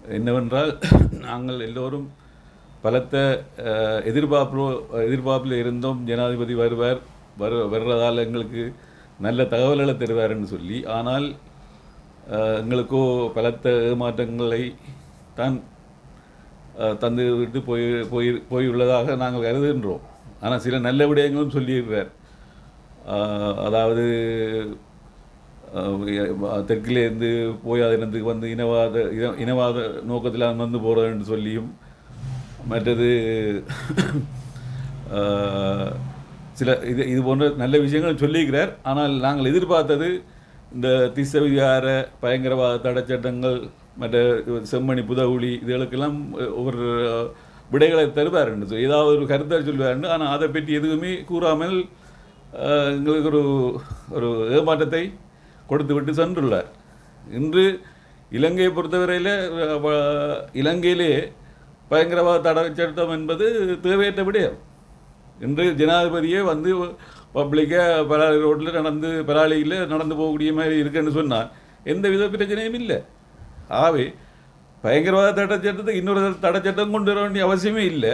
என்னவென்றால் நாங்கள் எல்லோரும் பலத்த எதிர்பார்ப்பில் இருந்தோம். ஜனாதிபதி வர்றதால் எங்களுக்கு நல்ல தகவல்களை தருவார்னு சொல்லி. ஆனால் எங்களுக்கோ பலத்த ஏமாற்றங்களை தான் தந்து விட்டு போயுள்ளதாக நாங்கள் கருதுகின்றோம். ஆனால் சில நல்ல விடயங்களும் சொல்லியிருக்கிறார். அதாவது தெற்கிலேருந்து போய் அதிலிருந்து வந்து இனவாத நோக்கத்தில் வந்து போகிறதுன்னு சொல்லியும், மற்றது சில இது போன்ற நல்ல விஷயங்கள் சொல்லியிருக்கிறார். ஆனால் நாங்கள் எதிர்பார்த்தது இந்த திஸ்ஸவிகார பயங்கரவாத தடை சட்டங்கள், மற்ற செம்மணி புதகுழி இதுகளுக்கெல்லாம் ஒரு விடைகளை தருவார் என்று ஏதாவது ஒரு கருத்தை சொல்வார். ஆனால் அதை பற்றி எதுவுமே கூறாமல் எங்களுக்கு ஒரு ஏமாற்றத்தை கொடுத்து விட்டு சென்றுள்ளார். இன்று இலங்கையை பொறுத்தவரையில் இலங்கையிலே பயங்கரவாத தடை சட்டம் என்பது தேவையற்ற விடயம். இன்று ஜனாதிபதியே வந்து பப்ளிக்காக பலாலி ரோட்டில் பலாலியில் நடந்து போகக்கூடிய மாதிரி இருக்குன்னு சொன்னால் எந்த வித பிரச்சனையும் இல்லை. ஆகவே பயங்கரவாத தடை சட்டத்தை இன்னொரு தடை சட்டம் கொண்டு வர வேண்டிய அவசியமே இல்லை.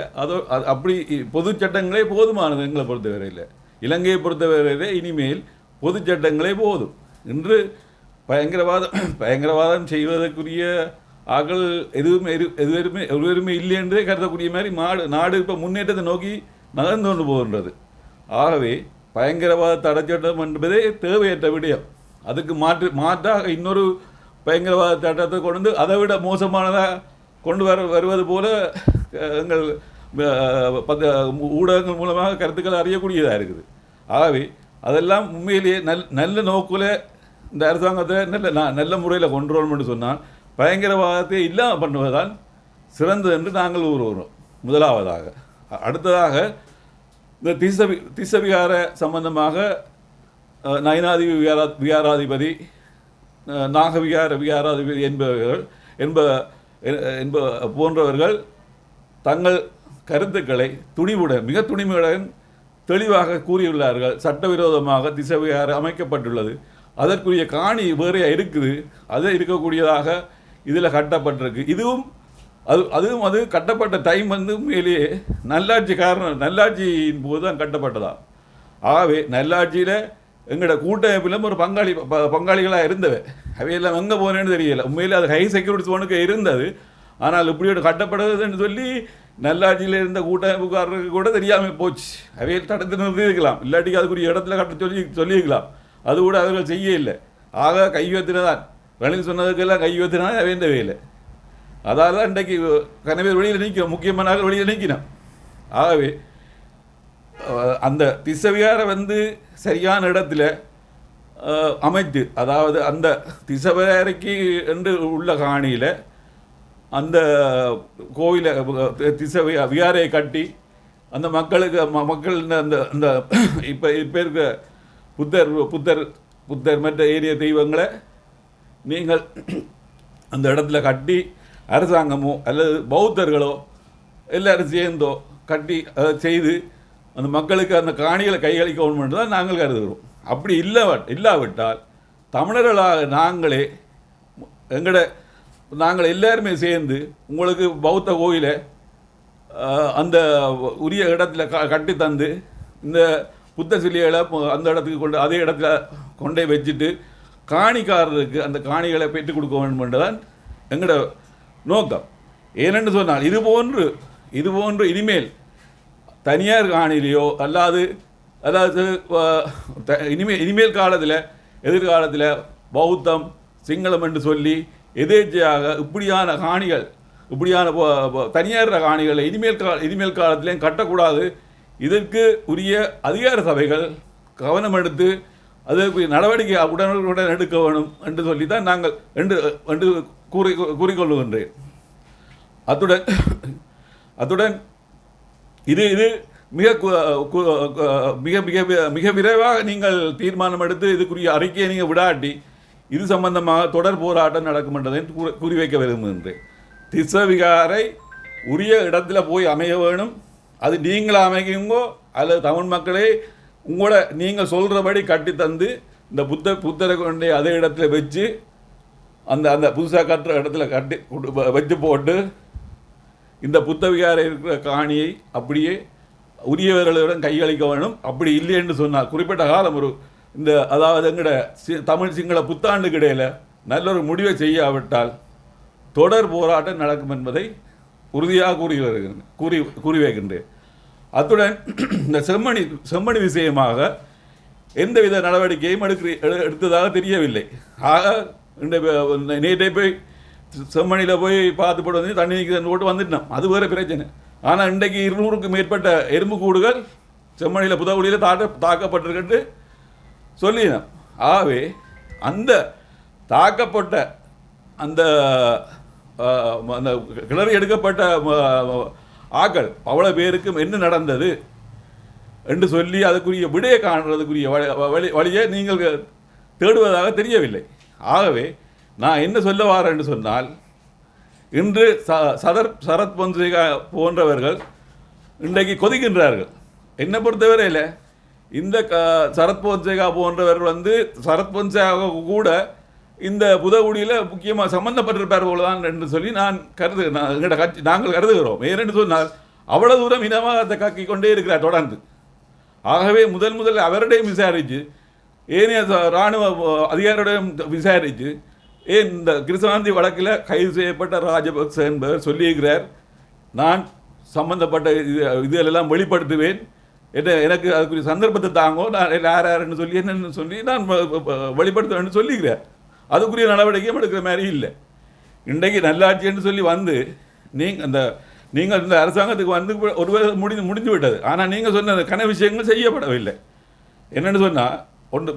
அப்படி பொது சட்டங்களே போதுமானது. எங்களை பொறுத்தவரையில், இலங்கையை பொறுத்தவரையில் இனிமேல் பொது சட்டங்களே போதும். இன்று பயங்கரவாதம் செய்வதற்குரிய ஆக்கள் எதுவுமே இல்லை என்றே கருதக்கூடிய மாதிரி நாடு இப்போ முன்னேற்றத்தை நோக்கி நகர்ந்து கொண்டு போகின்றது. ஆகவே பயங்கரவாத தடை சட்டம் என்பதே தேவையற்ற விடயம். அதுக்கு மாற்றாக இன்னொரு பயங்கரவாத சட்டத்தை கொண்டு அதை விட மோசமானதாக கொண்டு வருவது போல எங்கள் ஊடகங்கள் மூலமாக கருத்துக்கள் அறியக்கூடியதாக இருக்குது. ஆகவே அதெல்லாம் உண்மையிலேயே நல்ல நோக்கில் இந்த அரசாங்கத்தை நல்ல முறையில் கொண்டு வரணும்னு சொன்னால் பயங்கரவாதத்தை இல்லாமல் பண்ணுவதுதான் சிறந்தது என்று நாங்கள் கூறுகிறோம். முதலாவதாக. அடுத்ததாக இந்த திஸ்ஸவிகார சம்பந்தமாக நயினாதி விகாராதிபதி, விகாராதிபதி போன்றவர்கள் தங்கள் கருத்துக்களை மிக துணிவுடன் தெளிவாக கூறியுள்ளார்கள். சட்டவிரோதமாக திஸ்ஸவிகாரம் அமைக்கப்பட்டுள்ளது, அதற்குரிய காணி வேறைய இருக்குது, அது இருக்கக்கூடியதாக இதில் கட்டப்பட்டிருக்கு. அதுவும் அது கட்டப்பட்ட டைம் வந்து மேலேயே நல்லாட்சியின் போது தான் கட்டப்பட்டதா. ஆகவே நல்லாட்சியில் எங்களோட கூட்டமைப்பிலும் ஒரு பங்காளிகளாக இருந்தவை அவையெல்லாம் எங்கே போனேன்னு தெரியல. உண்மையில் அது ஹை செக்யூரிட்டி ஜோனுக்கு இருந்தது. ஆனால் இப்படியோட கட்டப்படுதுன்னு சொல்லி நல்லாட்சியில் இருந்த கூட்டமைப்புக்காரருக்கு கூட தெரியாமல் போச்சு. அவையில் தடுத்து நிறுத்தியிருக்கலாம், இல்லாட்டிக்கு அதுக்குரிய இடத்துல கட்ட சொல்லியிருக்கலாம். அது கூட அவர்கள் செய்ய இல்லை. ஆக கையெழுத்தினதான் ரணில் சொன்னதுக்கெல்லாம் கையெழுத்தினா வேண்டவே இல்லை. அதால் தான் இன்றைக்கு கனவேர் வெளியில் நிற்கிறோம், முக்கியமான வெளியில் நிற்கிறோம். ஆகவே அந்த திஸ்ஸவிகாரம் வந்து சரியான இடத்துல அமைத்து, அதாவது அந்த திஸ்ஸவிகாரைக்கு என்று உள்ள காணியில் அந்த கோயிலை விகாரையை கட்டி அந்த மக்கள் அந்த இப்போ இருக்க புத்தர் மற்ற ஏரிய தெய்வங்களை நீங்கள் அந்த இடத்துல கட்டி அரசாங்கமோ அல்லது பௌத்தர்களோ எல்லாரும் சேர்ந்தோ கட்டி அதை செய்து அந்த மக்களுக்கு அந்த காணிகளை கையளிக்கணும் என்று தான் நாங்கள் கருதுகிறோம். அப்படி இல்லாவிட்டால் தமிழர்களாக நாங்கள் எல்லாருமே சேர்ந்து உங்களுக்கு பௌத்த கோயிலை அந்த உரிய இடத்துல கட்டி தந்து இந்த புத்த சிலைகளை அந்த இடத்துக்கு அதே இடத்துல கொண்டே வச்சுட்டு காணிக்காரருக்கு அந்த காணிகளை பெற்றுக் கொடுக்க வேண்டும் என்றுதான் எங்களோட நோக்கம். ஏனென்று சொன்னால் இது போன்று இனிமேல் தனியார் காணிலையோ அதாவது இனிமேல் எதிர்காலத்தில் பௌத்தம் சிங்களம் என்று சொல்லி எதேச்சையாக இப்படியான தனியார் காணிகளை இனிமேல் காலத்திலேயும் கட்டக்கூடாது. இதற்கு உரிய அதிகார சபைகள் கவனம் எடுத்து அதற்கு நடவடிக்கை உடனுக்குடன் எடுக்க வேணும் என்று சொல்லி தான் நாங்கள் என்று கூறிக்கொள்ளுகின்றேன். அத்துடன் இது மிக மிக மிக மிக விரைவாக நீங்கள் தீர்மானம் எடுத்து இதுக்குரிய அறிக்கையை நீங்கள் விடாட்டி இது சம்பந்தமாக தொடர் போராட்டம் நடக்கும் என்றதை குறிவைக்க விரும்புகின்றேன். திஸ்ஸவிகாரை உரிய இடத்துல போய் அமைய வேணும். அது நீங்கள அமைக்குங்கோ அல்லது தமிழ் மக்களே நீங்கள் சொல்கிறபடி கட்டி தந்து இந்த புத்தரை கொண்டே அதே இடத்துல வச்சு அந்த அந்த புதுசாக கட்டுற இடத்துல வச்சு போட்டு இந்த புத்தவிகார இருக்கிற காணியை அப்படியே உரியவர்களிடம் கையளிக்க வேணும். அப்படி இல்லைன்னு சொன்னால் குறிப்பிட்ட காலம் ஒரு இந்த அதாவது எங்கட தமிழ் சிங்கள புத்தாண்டுக்கு இடையில் நல்ல ஒரு முடிவை செய்யாவிட்டால் தொடர் போராட்டம் நடக்கும் என்பதை உறுதியாக கூறி வைக்கின்றேன். அத்துடன் இந்த செம்மணி விஷயமாக எந்தவித நடவடிக்கையும் எடுத்ததாக தெரியவில்லை. ஆக நேற்றே போய் செம்மணியில் போய் பார்த்து போட்டு வந்து தண்ணி போட்டு வந்துட்டோம், அது வேறு பிரச்சனை. ஆனால் இன்றைக்கு 200க்கும் மேற்பட்ட எறும்பு கூடுகள் செம்மணியில் புதகுடியில் தாக்கப்பட்டிருக்கிட்டு சொல்லினோம். ஆகவே அந்த தாக்கப்பட்ட அந்த அந்த கிளறி எடுக்கப்பட்ட ஆக்கள் அவ்வளோ பேருக்கும் என்ன நடந்தது என்று சொல்லி அதுக்குரிய விடையை காணுறதுக்குரிய வழியை நீங்கள் தேடுவதாக தெரியவில்லை. ஆகவே நான் என்ன சொல்ல வாரேன் என்று சொன்னால், இன்று சரத் பொன்சேகா போன்றவர்கள் இன்றைக்கு கொதிக்கின்றார்கள். என்னை பொறுத்தவரையில் இந்த சரத் பொன்சேகா போன்றவர்கள் சரத் பொன்சேகா கூட இந்த புதகுடியில் முக்கியமாக சம்பந்தப்பட்டிருப்பார் போலதான் என்று சொல்லி நாங்கள் கருதுகிறோம். ஏனென்று சொன்னால் அவ்வளவு தூரம் இனமாக அதை கக்கி கொண்டே இருக்கிறார் தொடர்ந்து. ஆகவே முதல் அவரிடையும் விசாரித்து ஏனைய இராணுவ அதிகாரியிடம் விசாரித்து ஏன் இந்த கிருஷ்ணகாந்தி வழக்கில் கைது செய்யப்பட்ட ராஜபக்ச என்பவர் சொல்லியிருக்கிறார், நான் சம்பந்தப்பட்ட இதெல்லாம் வெளிப்படுத்துவேன், எனக்கு அதுக்குரிய சந்தர்ப்பத்தை தாங்கோ, நான் யாருன்னு சொல்லி என்னென்னு சொல்லி நான் வெளிப்படுத்துவேன்னு சொல்லிக்கிறேன். அதுக்குரிய நடவடிக்கையும் எடுக்கிற மாதிரி இல்லை. இன்றைக்கு நல்லாட்சின்னு சொல்லி நீங்கள் இந்த அரசாங்கத்துக்கு ஒரு முடிஞ்சு விட்டது. ஆனால் நீங்கள் சொன்ன கன விஷயங்கள் செய்யப்படவில்லை. என்னென்னு சொன்னால்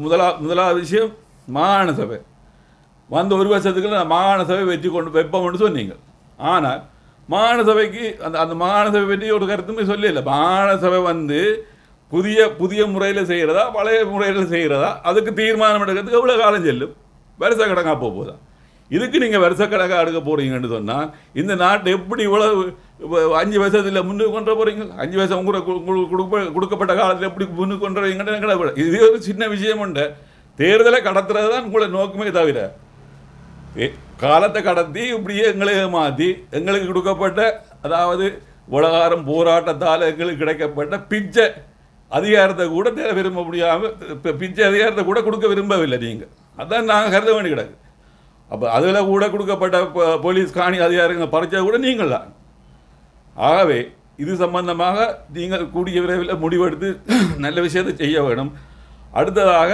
முதலாவது விஷயம் மாகாண சபை ஒரு வருஷத்துக்கு நான் மாகாண சபை வைப்போம்னு சொன்னீங்க. ஆனால் மாகாண சபைக்கு அந்த மாகாண சபை பற்றி ஒரு கருத்துமே சொல்லல. மாகாண சபை புதிய முறையில் செய்கிறதா பழைய முறையில் செய்கிறதா அதுக்கு தீர்மானம் எடுக்கிறதுக்கு எவ்வளோ காலம் செல்லும்? வருஷ கணக்காக போகுதா? இதுக்கு நீங்கள் வருஷ கணக்காக எடுக்க போகிறீங்கன்னு சொன்னால் இந்த நாட்டை எப்படி இவ்வளவு 5 வருஷத்தில் முன்னுக்கு கொண்டு போகிறீங்க? 5 வருஷம் கொடுக்கப்பட்ட காலத்தில் எப்படி முன்னுக்கு கொண்டு வரீங்கன்னு இது ஒரு சின்ன விஷயம் உண்டு. தேர்தலை கடத்துறது தான் உங்களை நோக்கமே தவிர காலத்தை கடத்தி இப்படியே எங்களை மாற்றி எங்களுக்கு கொடுக்கப்பட்ட அதாவது உலகாரம் போராட்டத்தால் எங்களுக்கு கிடைக்கப்பட்ட பிச்சை அதிகாரத்தை கூட விரும்ப முடியாமல் பிச்சை அதிகாரத்தை கூட கொடுக்க விரும்பவில்லை நீங்கள். அதான் நாங்கள் கருத வேண்டி கிடக்கு. அப்போ அதில் கூட கொடுக்கப்பட்ட போலீஸ் காணி அதிகாரங்கள் பறிச்சது கூட நீங்கள் தான். ஆகவே இது சம்பந்தமாக நீங்கள் கூடிய விரைவில் முடிவெடுத்து நல்ல விஷயத்தை செய்ய வேணும். அடுத்ததாக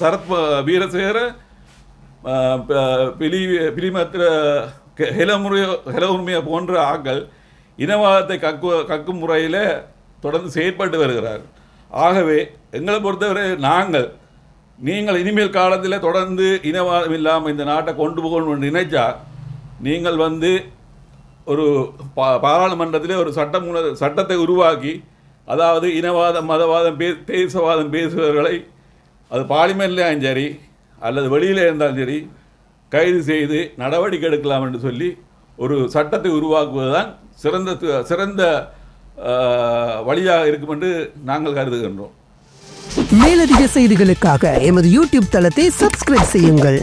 சரத் வீரசேகர பிலிமத்திர ஹெலமுறைய போன்ற ஆக்கள் இனவாதத்தை கக்கும் முறையில் தொடர்ந்து செயற்பட்டு வருகிறார். ஆகவே எங்களை பொறுத்தவரை நீங்கள் இனிமேல் காலத்தில் தொடர்ந்து இனவாதம் இல்லாமல் இந்த நாட்டை கொண்டு போகணும்னு நினைச்சா நீங்கள் ஒரு பாராளுமன்றத்தில் ஒரு சட்டத்தை உருவாக்கி அதாவது இனவாதம் மதவாதம் தேசவாதம் பேசுபவர்களை அது பார்லிமெண்ட்லேயும் சரி அல்லது வெளியில் இருந்தாலும் சரி கைது செய்து நடவடிக்கை எடுக்கலாம் என்று சொல்லி ஒரு சட்டத்தை உருவாக்குவது தான் சிறந்த வழியாக இருக்கும் என்று நாங்கள் கருதுகின்றோம். மேலதிக செய்திகளுக்காக எமது யூடியூப் தளத்தை சப்ஸ்கிரைப் செய்யுங்கள்.